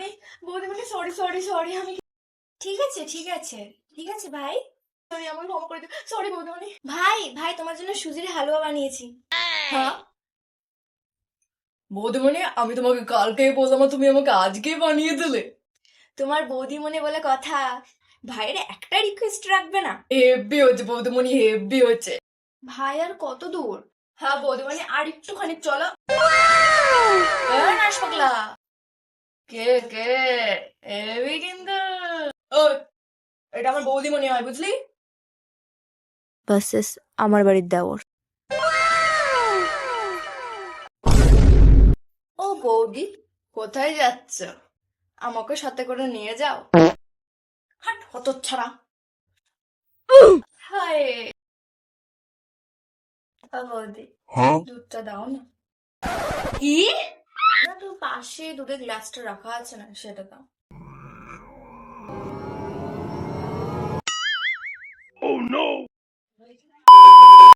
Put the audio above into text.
বৌদিমণি, বৌদিমণি, sorry sorry sorry, আমি ঠিক আছে ঠিক আছে ঠিক আছে ভাই, সরি, আমাকে ক্ষমা করে দিও, সরি বৌদিমণি। ভাই ভাই, তোমার জন্য সুজির হালুয়া বানিয়েছি। হ্যাঁ বৌদিমণি, আমি তোমাকে কালকেই বললাম আর তুমি আমাকে আজকেই বানিয়ে দিলে। তোমার বৌদিমণি বলে কথা, ভাইয়ের একটা রিকোয়েস্ট রাখবে না? হেব্বি হচ্ছে বৌদিমণি, হেব্বি হচ্ছে। ভাই আর কত দূর? হ্যাঁ বৌদিমণি, আর একটুখানি চলো। নাশ পাগলা। কে কে হেবি কিন্তু। ওই, এটা আমার বৌদিমণি হয় বুঝলি। ভার্সেস আমার বাড়ির দেওর। ও বৌদি, কোথায় যাচ্ছ? আমাকে সাথে করে নিয়ে যাও। হাট হতচ্ছাড়া। হায়। ও বৌদি, দুধটা দাও না। কি? না, তো পাশে দুধের গ্লাসটা রাখা আছে না, সেটা দাও।